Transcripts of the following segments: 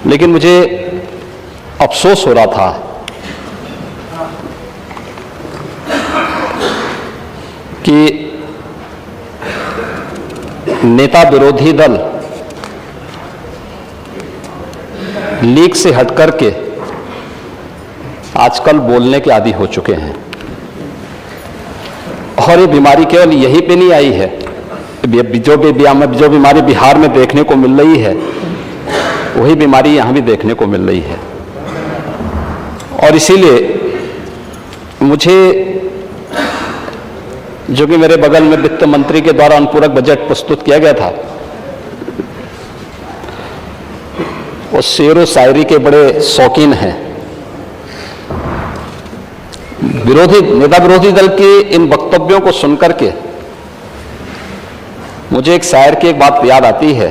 लेकिन मुझे अफसोस हो रहा था कि नेता विरोधी दल लीक से हट करके आजकल बोलने के आदी हो चुके हैं। और ये बीमारी केवल यहीं पे नहीं आई है, जो बीमारी बिहार में देखने को मिल रही है वही बीमारी यहां भी देखने को मिल रही है। और इसीलिए मुझे, जो कि मेरे बगल में वित्त मंत्री के द्वारा अनुपूरक बजट प्रस्तुत किया गया था, वो शेरो शायरी के बड़े शौकीन हैं। नेता विरोधी दल के इन वक्तव्यों को सुनकर के मुझे एक शायर की एक बात याद आती है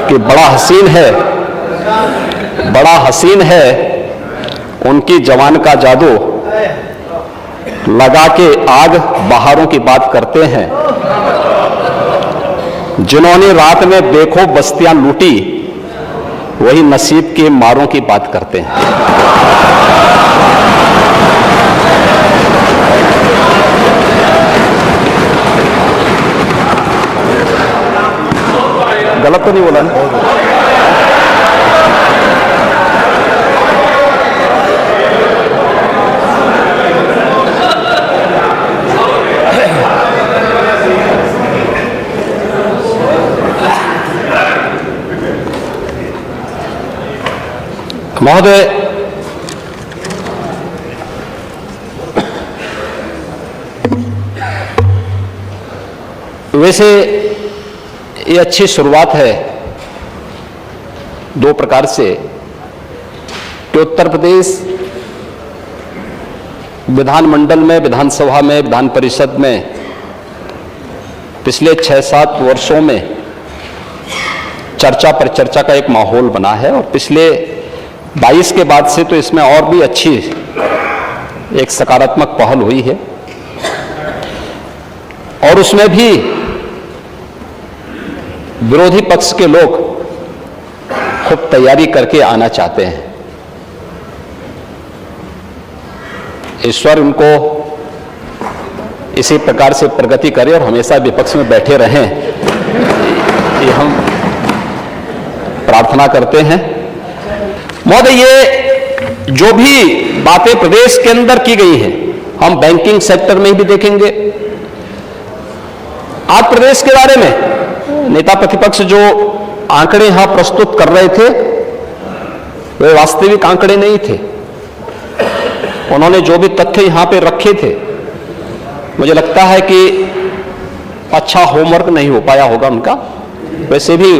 कि बड़ा हसीन है उनकी जवान का जादू, लगा के आग बहारों की बात करते हैं। जिन्होंने रात में देखो बस्तियां लूटी, वही नसीब के मारों की बात करते हैं। गलत तो नहीं बोला ना? महोदय, वैसे ये अच्छी शुरुआत है दो प्रकार से कि उत्तर प्रदेश विधानमंडल में, विधानसभा में, विधान परिषद में पिछले 6-7 वर्षों में चर्चा पर चर्चा का एक माहौल बना है। और पिछले 22 के बाद से तो इसमें और भी अच्छी एक सकारात्मक पहल हुई है। और उसमें भी विरोधी पक्ष के लोग खूब तैयारी करके आना चाहते हैं। ईश्वर उनको इसी प्रकार से प्रगति करे और हमेशा विपक्ष में बैठे रहें, ये हम प्रार्थना करते हैं। महोदय, ये जो भी बातें प्रदेश के अंदर की गई हैं, हम बैंकिंग सेक्टर में भी देखेंगे। आज प्रदेश के बारे में नेता प्रतिपक्ष जो आंकड़े यहां प्रस्तुत कर रहे थे, वे वास्तविक आंकड़े नहीं थे। उन्होंने जो भी तथ्य यहां पे रखे थे, मुझे लगता है कि अच्छा होमवर्क नहीं हो पाया होगा उनका। वैसे भी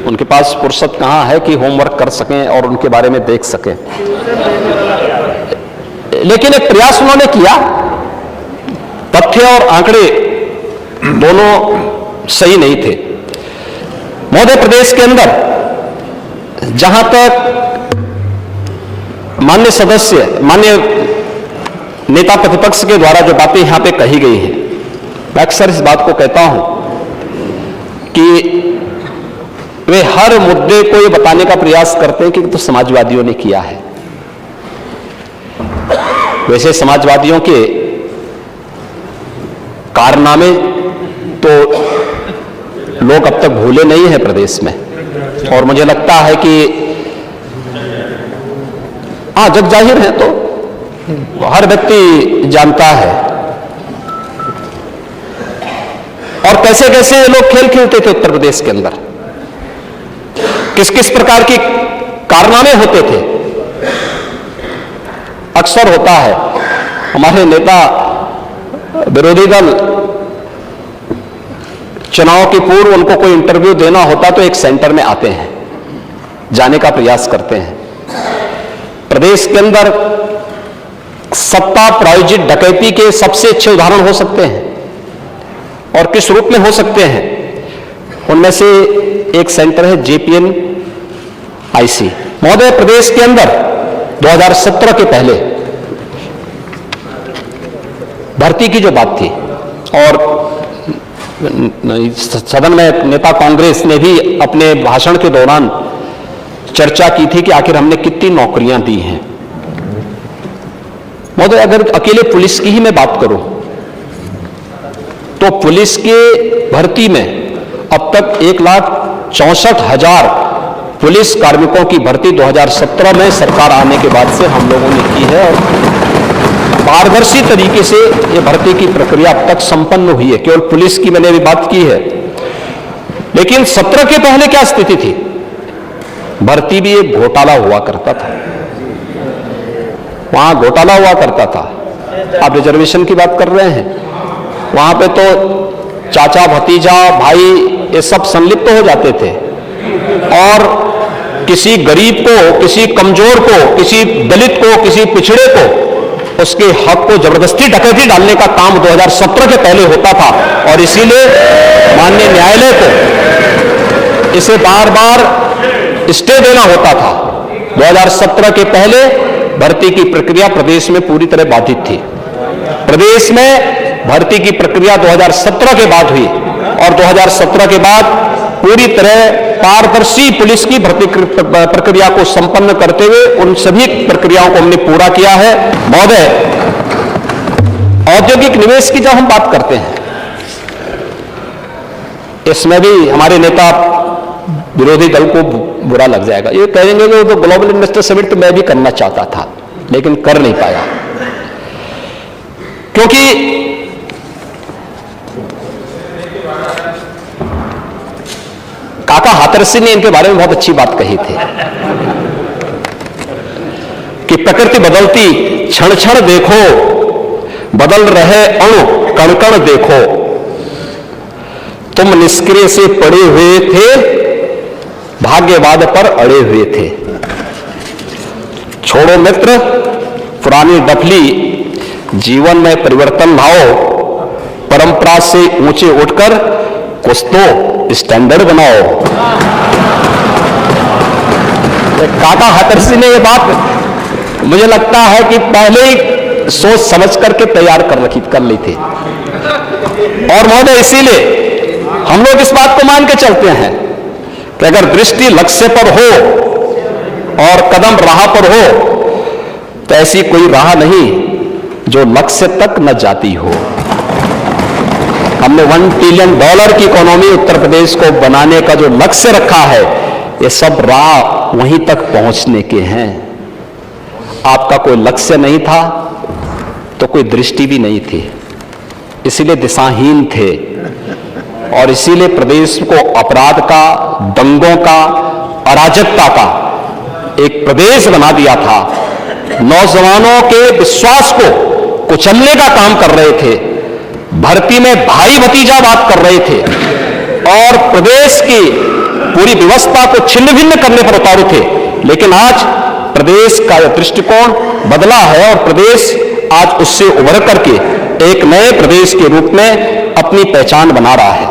उनके पास फुर्सत कहां है कि होमवर्क कर सकें और उनके बारे में देख सकें। लेकिन एक प्रयास उन्होंने किया, तथ्य और आंकड़े दोनों सही नहीं थे। महोदय, प्रदेश के अंदर जहां तक माननीय नेता प्रतिपक्ष के द्वारा जो बातें यहां पे कही गई हैं, मैं अक्सर इस बात को कहता हूं कि वे हर मुद्दे को ये बताने का प्रयास करते हैं कि तो समाजवादियों ने किया है। वैसे समाजवादियों के कारनामे तो लोग अब तक भूले नहीं हैं प्रदेश में। और मुझे लगता है कि जग जाहिर है, तो हर व्यक्ति जानता है। और कैसे कैसे लोग खेल खेलते थे उत्तर प्रदेश के अंदर, किस किस प्रकार के कारनामे होते थे। अक्सर होता है हमारे नेता विरोधी दल चुनाव के पूर्व उनको कोई इंटरव्यू देना होता तो एक सेंटर में आते हैं, जाने का प्रयास करते हैं। प्रदेश के अंदर सत्ता प्रायोजित डकैती के सबसे अच्छे उदाहरण हो सकते हैं, और किस रूप में हो सकते हैं, उनमें से एक सेंटर है JPN IC। महोदय, प्रदेश के अंदर 2017 के पहले भर्ती की जो बात थी, और सदन में नेता कांग्रेस ने भी अपने भाषण के दौरान चर्चा की थी कि आखिर हमने कितनी नौकरियां दी हैं। महोदय, अगर अकेले पुलिस की ही मैं बात करूं तो पुलिस के भर्ती में अब तक 1,64,000 पुलिस कार्मिकों की भर्ती 2017 में सरकार आने के बाद से हम लोगों ने की है और पारदर्शी तरीके से यह भर्ती की प्रक्रिया अब तक संपन्न हुई है। केवल पुलिस की मैंने अभी बात की है, लेकिन 17 के पहले क्या स्थिति थी? भर्ती भी एक घोटाला हुआ करता था, वहां घोटाला हुआ करता था। आप रिजर्वेशन की बात कर रहे हैं, वहां पे तो चाचा भतीजा भाई ये सब संलिप्त हो जाते थे और किसी गरीब को, किसी कमजोर को, किसी दलित को, किसी पिछड़े को उसके हक को जबरदस्ती डकैती डालने का काम 2017 के पहले होता था और इसीलिए माननीय न्यायालय को इसे बार बार स्टे देना होता था। 2017 के पहले भर्ती की प्रक्रिया प्रदेश में पूरी तरह बाधित थी। प्रदेश में भर्ती की प्रक्रिया 2017 के बाद हुई और 2017 के बाद पूरी तरह पारदर्शी पुलिस की भर्ती प्रक्रिया को संपन्न करते हुए उन सभी प्रक्रियाओं को हमने पूरा किया है। महोदय, औद्योगिक निवेश की जब हम बात करते हैं, इसमें भी हमारे नेता विरोधी दल को बुरा लग जाएगा, ये कहेंगे कि वो ग्लोबल इन्वेस्टर समिट तो मैं भी करना चाहता था लेकिन कर नहीं पाया, क्योंकि काका हाथरसी ने इनके बारे में बहुत अच्छी बात कही थी कि प्रकृति बदलती क्षण क्षण देखो, बदल रहे अणु कण कण देखो, तुम निष्क्रिय से पड़े हुए थे, भाग्यवाद पर अड़े हुए थे। छोड़ो मित्र पुरानी डफली, जीवन में परिवर्तन लाओ, परंपरा से ऊंचे उठकर कुछ तो स्टैंडर्ड बनाओ। काका हाथरसी ने यह बात मुझे लगता है कि पहले ही सोच समझ करके तैयार कर ली थी और महोदय इसीलिए हम लोग इस बात को मान के चलते हैं कि अगर दृष्टि लक्ष्य पर हो और कदम राह पर हो तो ऐसी कोई राह नहीं जो लक्ष्य तक न जाती हो। हमने $1 ट्रिलियन की इकोनॉमी उत्तर प्रदेश को बनाने का जो लक्ष्य रखा है, ये सब राह वहीं तक पहुंचने के हैं। आपका कोई लक्ष्य नहीं था तो कोई दृष्टि भी नहीं थी, इसीलिए दिशाहीन थे और इसीलिए प्रदेश को अपराध का, दंगों का, अराजकता का एक प्रदेश बना दिया था। नौजवानों के विश्वास को कुचलने का काम कर रहे थे, भर्ती में भाई भतीजा बात कर रहे थे और प्रदेश की पूरी व्यवस्था को छिन्न भिन्न करने पर उतारू थे। लेकिन आज प्रदेश का यह दृष्टिकोण बदला है और प्रदेश आज उससे उभर करके एक नए प्रदेश के रूप में अपनी पहचान बना रहा है।